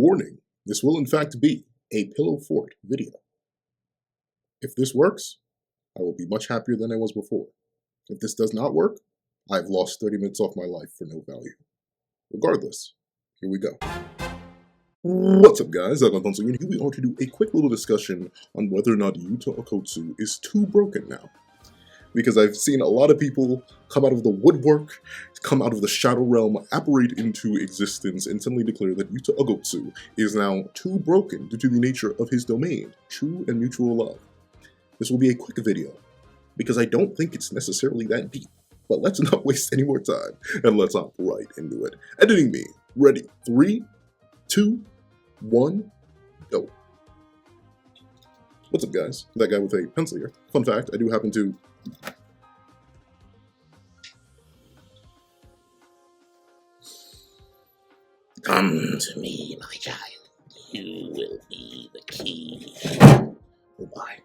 Warning, this will in fact be a pillow fort video. If this works, I will be much happier than I was before. If this does not work, I've lost 30 minutes off my life for no value. Regardless, here we go. What's up guys, I'm Okkotsu, and here we are to do a quick little discussion on whether or not Yuta Okkotsu is too broken now. Because I've seen a lot of people come out of the woodwork, come out of the shadow realm, apparate into existence, and suddenly declare that Yuta Okkotsu is now too broken due to the nature of his domain, true and mutual love. This will be a quick video, because I don't think it's necessarily that deep. But let's not waste any more time, and let's hop right into it. Editing me, ready, 3, 2, 1, go. What's up guys, that guy with a pencil here. Fun fact, I do happen to Come to me, my child. You will be the key. Oh my.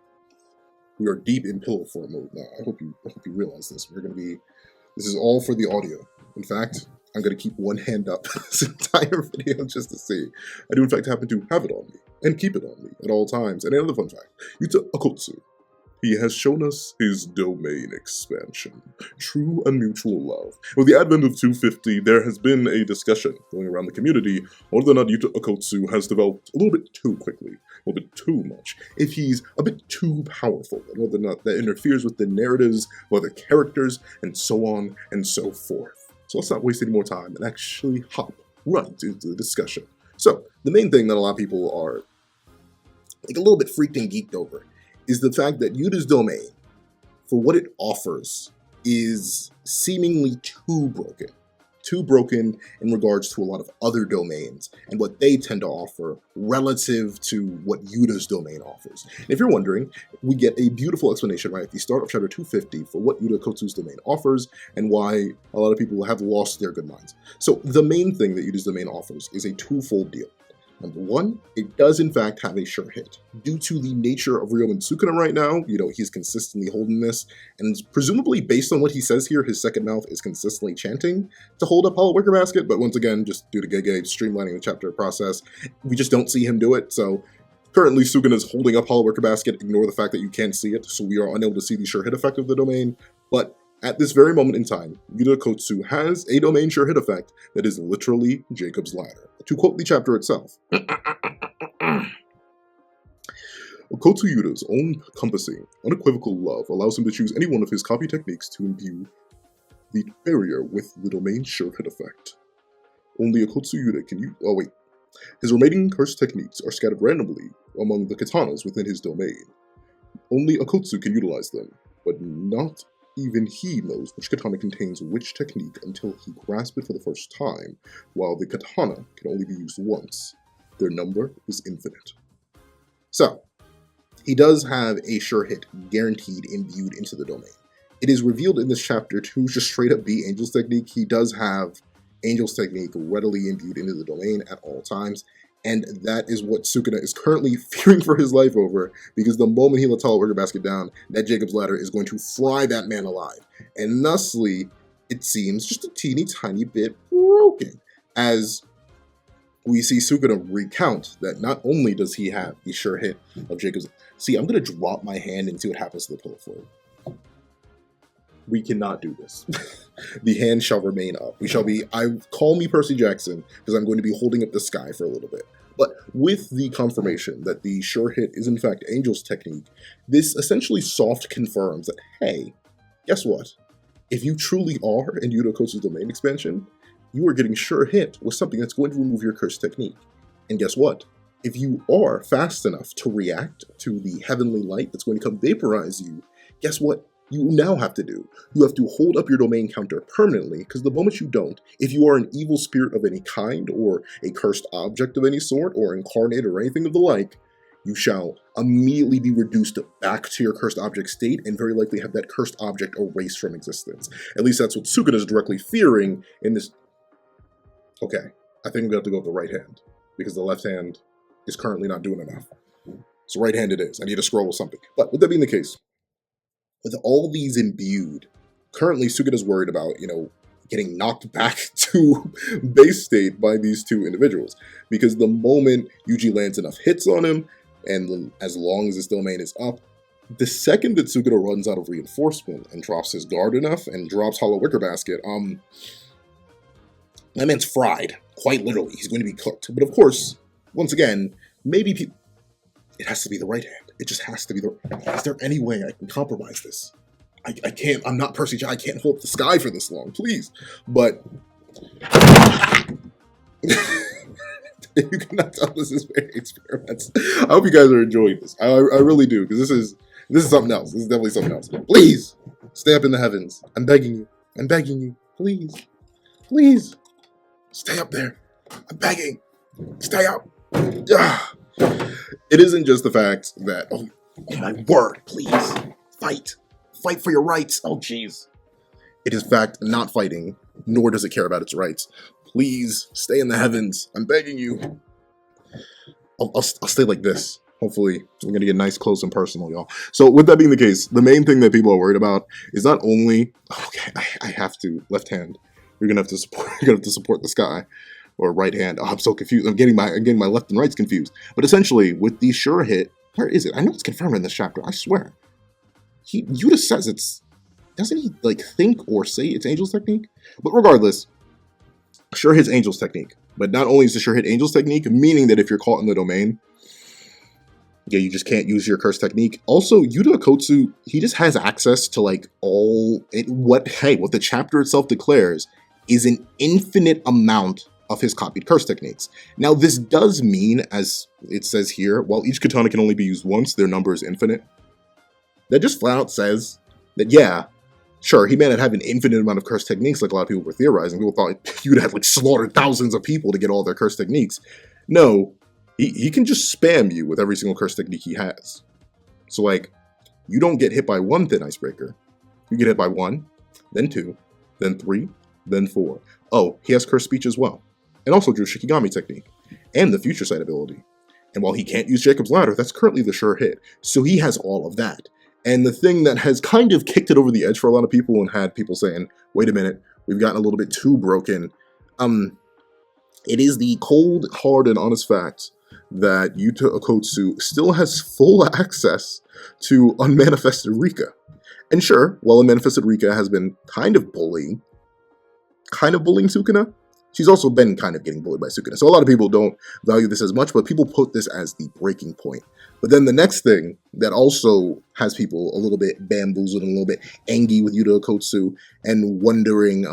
We are deep in pillow fort mode now. I hope you realize this. This is all for the audio. In fact, I'm gonna keep one hand up this entire video just to see. I do in fact happen to have it on me and keep it on me at all times. And another fun fact, Yuta Okkotsu, he has shown us his domain expansion, true and mutual love. With the advent of 250, there has been a discussion going around the community whether or not Yuta Okkotsu has developed a little bit too quickly, a little bit too much, if he's a bit too powerful, and whether or not that interferes with the narratives of other characters, and so on and so forth. So let's not waste any more time and actually hop right into the discussion. So, the main thing that a lot of people are like a little bit freaked and geeked over is the fact that Yuta's domain, for what it offers, is seemingly too broken. Too broken in regards to a lot of other domains and what they tend to offer relative to what Yuta's domain offers. And if you're wondering, we get a beautiful explanation right at the start of chapter 250 for what Yuta Okkotsu's domain offers and why a lot of people have lost their good minds. So the main thing that Yuta's domain offers is a twofold deal. Number one, it does in fact have a sure hit. Due to the nature of Ryomen Sukuna right now, he's consistently holding this, and presumably based on what he says here, his second mouth is consistently chanting to hold up Hollow Wicker Basket, but once again, just due to Gege streamlining the chapter process, we just don't see him do it, so currently Sukuna is holding up Hollow Wicker Basket, ignore the fact that you can't see it, so we are unable to see the sure hit effect of the domain, but at this very moment in time, Yuta Okkotsu has a domain sure hit effect that is literally Jacob's Ladder. To quote the chapter itself, Okkotsu Yuta's all-encompassing, unequivocal love allows him to choose any one of his copy techniques to imbue the barrier with the domain sure hit effect. Only Okkotsu Yuta can use— his remaining curse techniques are scattered randomly among the katanas within his domain. Only Okkotsu can utilize them, but not even he knows which katana contains which technique until he grasps it for the first time, while the katana can only be used once. Their number is infinite. So, he does have a sure hit guaranteed imbued into the domain. It is revealed in this chapter to just straight up be Angel's Technique. He does have Angel's Technique readily imbued into the domain at all times, and that is what Sukuna is currently fearing for his life over, because the moment he lets Hollow Wicker Basket down, that Jacob's Ladder is going to fry that man alive. And thusly, it seems just a teeny tiny bit broken, as we see Sukuna recount that not only does he have the sure hit of Jacob's— See, I'm going to drop my hand and see what happens to the pillow fort. We cannot do this. The hand shall remain up. We shall be— call me Percy Jackson, because I'm going to be holding up the sky for a little bit. But with the confirmation that the sure hit is in fact Angel's Technique, this essentially soft confirms that, hey, guess what? If you truly are in Yuta Okkotsu's domain expansion, you are getting sure hit with something that's going to remove your curse technique. And guess what? If you are fast enough to react to the heavenly light that's going to come vaporize you, guess what you now have to do? You have to hold up your domain counter permanently, because the moment you don't, if you are an evil spirit of any kind, or a cursed object of any sort, or incarnate, or anything of the like, you shall immediately be reduced back to your cursed object state, and very likely have that cursed object erased from existence. At least that's what Sukuna is directly fearing in this— Okay, I think I'm going to have to go with the right hand, because the left hand is currently not doing enough. So right hand it is. I need to scroll with something. But with that being the case, with all these imbued, currently Sukuna's worried about, getting knocked back to base state by these two individuals. Because the moment Yuji lands enough hits on him, and as long as his domain is up, the second that Sukuna runs out of reinforcement and drops his guard enough and drops Hollow Wicker Basket, that man's fried. Quite literally, he's going to be cooked. But of course, once again, maybe it has to be the right hand. It just has to be the... Is there any way I can compromise this? I can't, I'm not Percy Jackson, I can't hold up the sky for this long, please. But... you cannot tell this is very experiments. I hope you guys are enjoying this. I really do, because this is something else. This is definitely something else. Please, stay up in the heavens. I'm begging you. I'm begging you. Please. Please. Stay up there. I'm begging. Stay up. It isn't just the fact that, oh my word, please. Fight. Fight for your rights. Oh, jeez. It is fact not fighting, nor does it care about its rights. Please, stay in the heavens. I'm begging you. I'll stay like this. Hopefully, we're going to get nice, close, and personal, y'all. So, with that being the case, the main thing that people are worried about is not only... Okay, I have to. Left hand. You're going to have to support... You're going to have to support the sky. Or right hand. Oh, I'm so confused. I'm getting my left and rights confused. But essentially, with the sure hit... Where is it? I know it's confirmed in this chapter. I swear. Yuta says it's... Doesn't he, like, think or say it's Angel's technique? But regardless... Sure hit's Angel's technique. But not only is the sure hit Angel's technique, meaning that if you're caught in the domain, yeah, you just can't use your curse technique. Also, Yuta Okkotsu, he just has access to like what the chapter itself declares is an infinite amount of his copied curse techniques. Now, this does mean, as it says here, while each katana can only be used once, their number is infinite. That just flat out says that, yeah, sure, he may not have an infinite amount of curse techniques like a lot of people were theorizing. People thought you'd have like slaughtered thousands of people to get all their curse techniques. No, he can just spam you with every single curse technique he has. So like, you don't get hit by one thin icebreaker. You get hit by 1, then 2, then 3, then 4. Oh, he has curse speech as well. And also drew Shikigami technique. And the future sight ability. And while he can't use Jacob's Ladder, that's currently the sure hit. So he has all of that. And the thing that has kind of kicked it over the edge for a lot of people and had people saying, wait a minute, we've gotten a little bit too broken. It is the cold, hard, and honest fact that Yuta Okkotsu still has full access to Unmanifested Rika. And sure, while Unmanifested Rika has been kind of bullying Sukuna, she's also been kind of getting bullied by Sukuna. So a lot of people don't value this as much, but people put this as the breaking point. But then the next thing that also has people a little bit bamboozled and a little bit angry with Yuta Okkotsu and wondering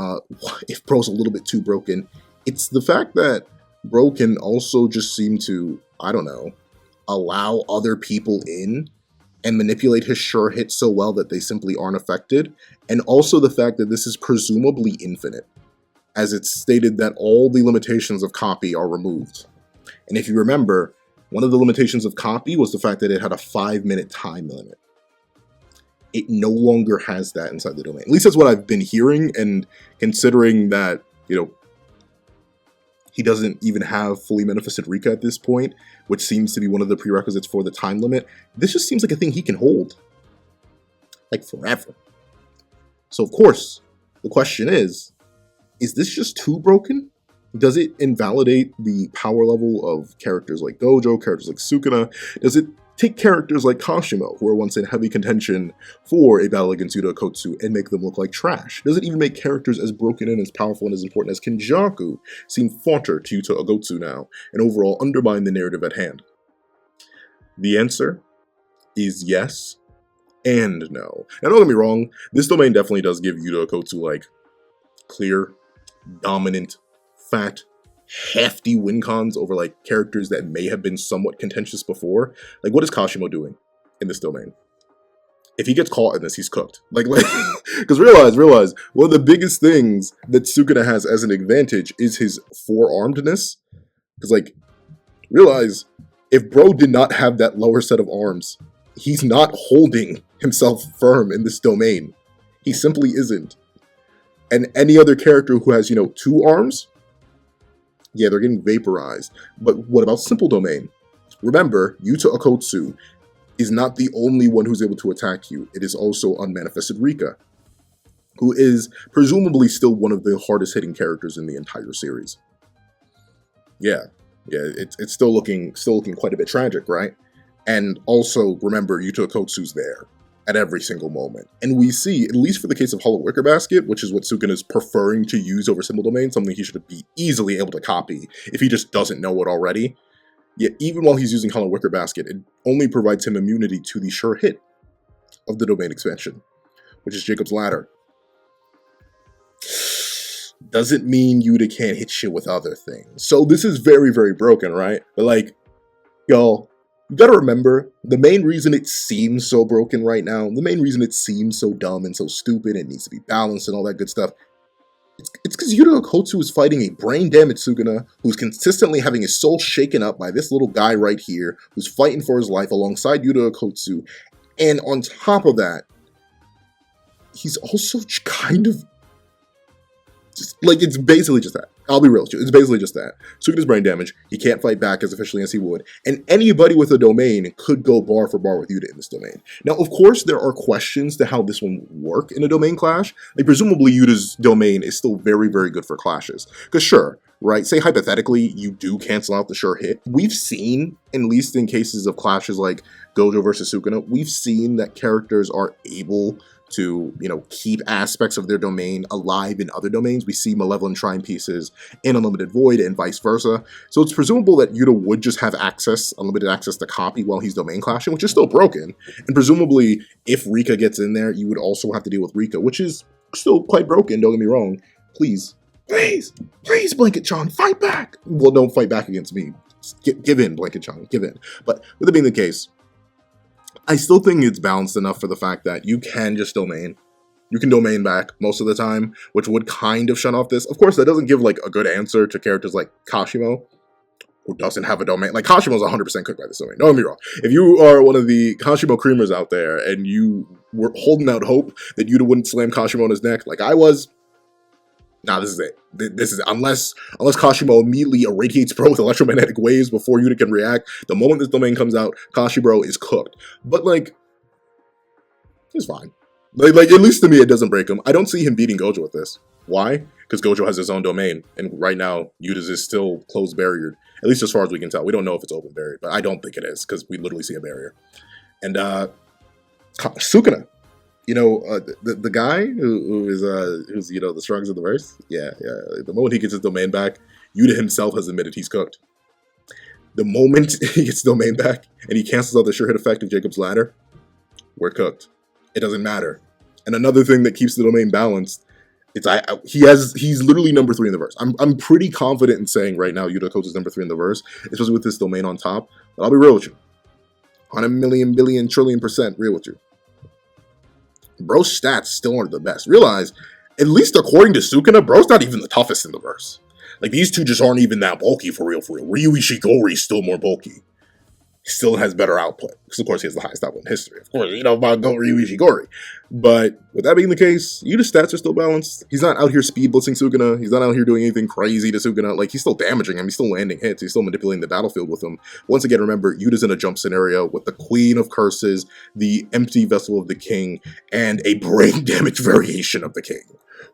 if bro's a little bit too broken, it's the fact that bro can also just seem to, I don't know, allow other people in and manipulate his sure hit so well that they simply aren't affected. And also the fact that this is presumably infinite, as it's stated that all the limitations of copy are removed. And if you remember, one of the limitations of copy was the fact that it had a 5-minute time limit. It no longer has that inside the domain. At least that's what I've been hearing, and considering that, you know, he doesn't even have fully manifested Rika at this point, which seems to be one of the prerequisites for the time limit, this just seems like a thing he can hold. Like, forever. So, of course, the question is this just too broken? Does it invalidate the power level of characters like Gojo, characters like Sukuna? Does it take characters like Kashimo, who were once in heavy contention for a battle against Yuta Okkotsu, and make them look like trash? Does it even make characters as broken and as powerful and as important as Kenjaku seem fodder to Yuta Okkotsu now, and overall undermine the narrative at hand? The answer is yes and no. Now, don't get me wrong, this domain definitely does give Yuta Okkotsu, like, clear, dominant, fat, hefty win cons over like characters that may have been somewhat contentious before. Like, what is Kashimo doing in this domain? If he gets caught in this, he's cooked. Like, because realize, one of the biggest things that Sukuna has as an advantage is his forearmedness. Because, like, realize, if bro did not have that lower set of arms, he's not holding himself firm in this domain. He simply isn't. And any other character who has, 2 arms, yeah, they're getting vaporized. But what about Simple Domain? Remember, Yuta Okkotsu is not the only one who's able to attack you. It is also Unmanifested Rika. who is presumably still one of the hardest hitting characters in the entire series. Yeah, it's still looking quite a bit tragic, right? And also remember, Yuta Okkotsu's there at every single moment, and we see, at least for the case of Hollow Wicker Basket, which is what Sukuna is preferring to use over Symbol Domain, something he should be easily able to copy if he just doesn't know it already. Yet even while he's using Hollow Wicker Basket, it only provides him immunity to the sure hit of the domain expansion, which is Jacob's Ladder. Doesn't mean Yuta can't hit shit with other things. So this is very, very broken, right? But like, y'all, you gotta remember, the main reason it seems so broken right now, the main reason it seems so dumb and so stupid, it needs to be balanced and all that good stuff, it's because Yuta Okkotsu is fighting a brain-damaged Sukuna who's consistently having his soul shaken up by this little guy right here, who's fighting for his life alongside Yuta Okkotsu. And on top of that, he's also kind of just, like, it's basically just that. I'll be real with you. It's basically just that. Sukuna's brain damage. He can't fight back as efficiently as he would. And anybody with a domain could go bar for bar with Yuta in this domain. Now, of course, there are questions to how this one would work in a domain clash. Like, presumably, Yuta's domain is still very, very good for clashes. Because sure, right, say hypothetically, you do cancel out the sure hit. We've seen, at least in cases of clashes like Gojo versus Sukuna, we've seen that characters are able to, keep aspects of their domain alive in other domains. We see Malevolent Shrine pieces in Unlimited Void and vice versa. So it's presumable that Yuta would just have unlimited access to copy while he's domain clashing, which is still broken. And presumably, if Rika gets in there, you would also have to deal with Rika, which is still quite broken, don't get me wrong. Please, Blanket-chan, fight back! Well, don't fight back against me. Give in, Blanket-chan, give in. But with it being the case, I still think it's balanced enough for the fact that you can just domain. You can domain back most of the time, which would kind of shut off this. Of course, that doesn't give like a good answer to characters like Kashimo, who doesn't have a domain. Like, Kashimo's 100% cooked by this domain. Don't get me wrong. If you are one of the Kashimo creamers out there and you were holding out hope that Yuta wouldn't slam Kashimo on his neck like I was, nah, this is it. This is it. Unless Kashimo immediately irradiates bro with electromagnetic waves before Yuta can react, the moment this domain comes out, Kashibro is cooked. But like, it's fine. Like at least to me, it doesn't break him. I don't see him beating Gojo with this. Why? Because Gojo has his own domain, and right now Yuta's is still closed barriered. At least as far as we can tell. We don't know if it's open barriered, but I don't think it is because we literally see a barrier. And Sukuna. The guy who's the strongest in the verse, the moment he gets his domain back, Yuta himself has admitted he's cooked. The moment he gets domain back and he cancels out the sure hit effect of Jacob's Ladder, we're cooked. It doesn't matter. And another thing that keeps the domain balanced, he's literally number 3 in the verse. I'm pretty confident in saying right now Yuta Okkotsu is number 3 in the verse, especially with this domain on top. But I'll be real with you. On a million, billion, trillion % real with you. Bro's stats still aren't the best. Realize, at least according to Sukuna, Bro's not even the toughest in the verse. Like, these two just aren't even that bulky for real. Ryu Ishigori is still more bulky. He still has better output. Because, of course, he has the highest output in history. Of course, about Ryu Ishigori. But with that being the case, Yuta's stats are still balanced. He's not out here speed blitzing Sukuna. He's not out here doing anything crazy to Sukuna. Like, he's still damaging him. He's still landing hits. He's still manipulating the battlefield with him. Once again, remember, Yuta's in a jump scenario with the Queen of Curses, the Empty Vessel of the King, and a brain damage variation of the King,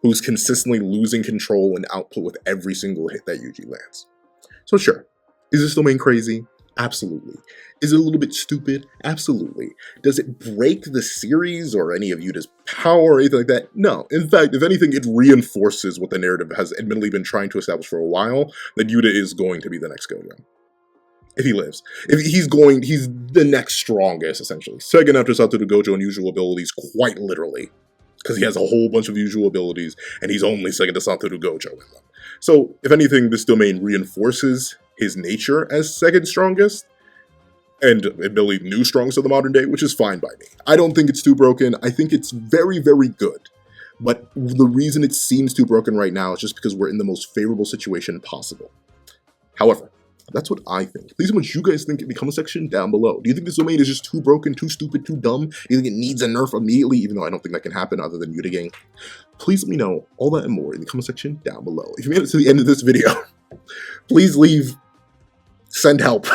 who's consistently losing control and output with every single hit that Yuji lands. So sure, is this domain crazy? Absolutely. Is it a little bit stupid? Absolutely. Does it break the series or any of Yuta's power or anything like that? No. In fact, if anything, it reinforces what the narrative has admittedly been trying to establish for a while, that Yuta is going to be the next Gojo. If he lives. If he's the next strongest, essentially. Second after Satoru Gojo in usual abilities, quite literally. Because he has a whole bunch of usual abilities, and he's only second to Satoru Gojo in them. So, if anything, this domain reinforces his nature as second strongest, and admittedly new strongest of the modern day, which is fine by me. I don't think it's too broken. I think it's very, very good. But the reason it seems too broken right now is just because we're in the most favorable situation possible. However, that's what I think. Please, what you guys think in the comment section down below. Do you think this domain is just too broken, too stupid, too dumb? Do you think it needs a nerf immediately, even though I don't think that can happen other than Yuta gang? Please let me know all that and more in the comment section down below. If you made it to the end of this video, please send help.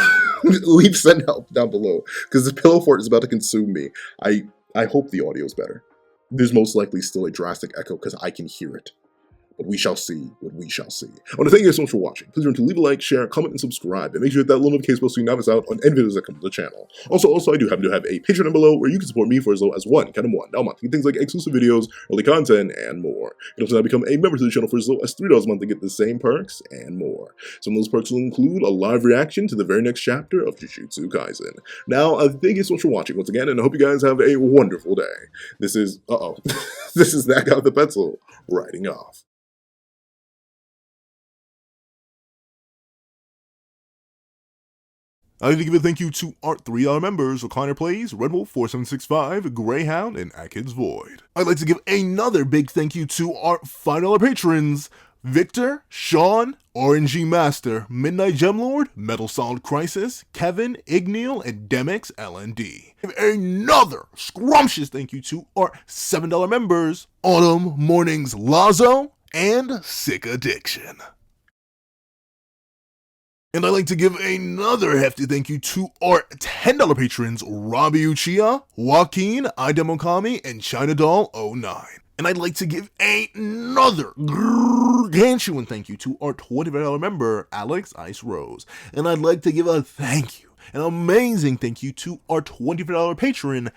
Leave send help down below, because this pillow fort is about to consume me. I hope the audio is better. there's most likely still a drastic echo because I can hear it. But we shall see what we shall see. I want to thank you guys so much for watching. Please remember to leave a like, share, comment, and subscribe. And make sure you hit that little notification bell so you never miss out on any videos that come to the channel. Also, I do happen to have a Patreon down below where you can support me for as low as $1 a month. Get things like exclusive videos, early content, and more. You can also now become a member to the channel for as low as $3 a month to get the same perks and more. Some of those perks will include a live reaction to the very next chapter of Jujutsu Kaisen. Now, thank you so much for watching once again, and I hope you guys have a wonderful day. This is, this is that guy with the pencil, writing off. I'd like to give a thank you to our $3 members, Recliner Plays, Red Wolf 4765, Greyhound, and Atkins Void. I'd like to give another big thank you to our $5 patrons, Victor, Sean, RNG Master, Midnight Gemlord, Metal Solid Crisis, Kevin, Igneal, and Demix LND. Another scrumptious thank you to our $7 members, Autumn, Mornings, Lazo, and Sick Addiction. And I'd like to give another hefty thank you to our $10 patrons, Robbie Uchiha, Joaquin, Idemokami, and China Doll 09. And I'd like to give another gargantuan thank you to our $25 member, Alex Ice Rose. And I'd like to give a thank you, an amazing thank you to our $25 patron,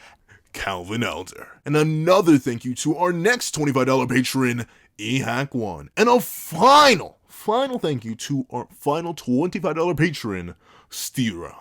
Calvin Elder. And another thank you to our next $25 patron, eHack1. And a final thank you to our final $25 patron, Stira.